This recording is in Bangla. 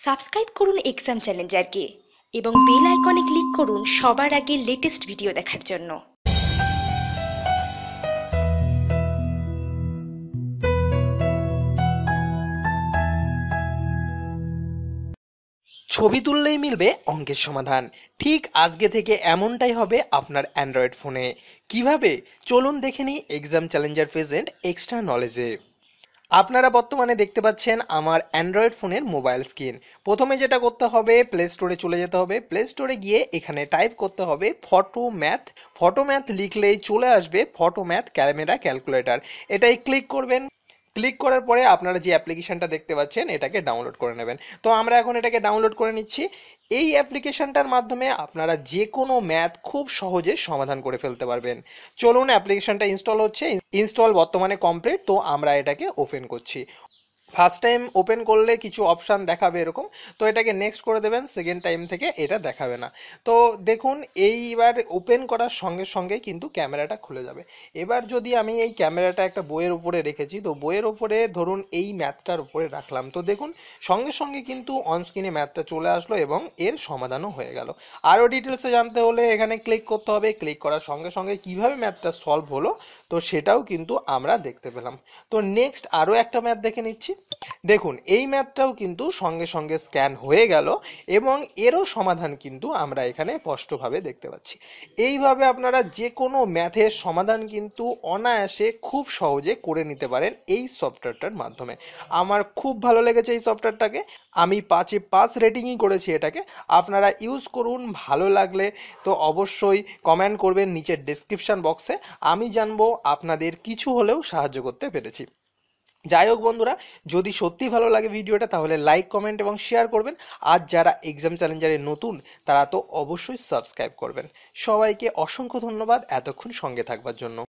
সাবস্ক্রাইব করুন এক্সাম চ্যালেঞ্জারকে এবং বেল আইকনে ক্লিক করুন সবার আগে লেটেস্ট ভিডিও দেখার জন্য। ছবি তুললেই মিলবে অঙ্কের সমাধান। ঠিক আজকে থেকে এমনটাই হবে আপনার অ্যান্ড্রয়েড ফোনে। কিভাবে? চলুন দেখে নিই এক্সাম চ্যালেঞ্জার প্রেজেন্ট এক্সট্রা নলেজে। আপনারা বর্তমানে দেখতে পাচ্ছেন আমার অ্যান্ড্রয়েড ফোনের মোবাইল স্ক্রিন। প্রথমে যেটা করতে হবে, প্লে স্টোরে চলে যেতে হবে। প্লে স্টোরে গিয়ে এখানে টাইপ করতে হবে ফটো ম্যাথ। ফটো ম্যাথ লিখলেই চলে আসবে ফটো ম্যাথ ক্যামেরা ক্যালকুলেটর। এটাই ক্লিক করবেন। ক্লিক করার পরে আপনারা যে অ্যাপ্লিকেশনটা দেখতে পাচ্ছেন এটাকে ডাউনলোড করে নেবেন। তো আমরা এখন এটাকে ডাউনলোড করে নিচ্ছি। এই অ্যাপ্লিকেশনটার মাধ্যমে আপনারা যে কোনো ম্যাথ খুব সহজে সমাধান করে ফেলতে পারবেন। চলুন, অ্যাপ্লিকেশনটা ইনস্টল হচ্ছে। ইনস্টল বর্তমানে কমপ্লিট। তো আমরা এটাকে ওপেন করছি। ফার্স্ট টাইম ওপেন করলে কিছু অপশান দেখাবে এরকম, তো এটাকে নেক্সট করে দেবেন। সেকেন্ড টাইম থেকে এটা দেখাবে না। তো দেখুন, এইবার ওপেন করার সঙ্গে সঙ্গে কিন্তু ক্যামেরাটা খুলে যাবে। এবার যদি আমি এই ক্যামেরাটা একটা বইয়ের উপরে রেখেছি, তো বইয়ের উপরে ধরুন এই ম্যাথটার উপরে রাখলাম, তো দেখুন সঙ্গে সঙ্গে কিন্তু অনস্ক্রিনে ম্যাথটা চলে আসলো এবং এর সমাধানও হয়ে গেল। আরও ডিটেলসে জানতে হলে এখানে ক্লিক করতে হবে। ক্লিক করার সঙ্গে সঙ্গে কীভাবে ম্যাথটা সলভ হলো তো সেটাও কিন্তু আমরা দেখতে পেলাম। তো নেক্সট আরও একটা ম্যাথ দেখে নিচ্ছি। দেখুন এই ম্যাথটাও কিন্তু সঙ্গে সঙ্গে স্ক্যান হয়ে গেল এবং এরও সমাধান কিন্তু আমরা এখানে স্পষ্টভাবে দেখতে পাচ্ছি। এইভাবে আপনারা যে কোনো ম্যাথের সমাধান কিন্তু অনায়াসে খুব সহজে করে নিতে পারেন এই সফটওয়্যারটার মাধ্যমে। আমার খুব ভালো লেগেছে এই সফটওয়্যারটাকে। আমি 5-এ 5 রেটিংই করেছি এটাকে। আপনারা ইউজ করুন। ভালো লাগলে তো অবশ্যই কমেন্ট করবেন নিচের ডেসক্রিপশন বক্সে। আমি জানবো আপনাদের কিছু হলেও সাহায্য করতে পেরেছি। যাই হোক বন্ধুরা, যদি সত্যি ভালো লাগে ভিডিওটা তাহলে লাইক, কমেন্ট এবং শেয়ার করবেন। আর যারা এক্সাম চ্যালেঞ্জারে নতুন তারা তো অবশ্যই সাবস্ক্রাইব করবেন। সবাইকে অসংখ্য ধন্যবাদ এতক্ষণ সঙ্গে থাকবার জন্য।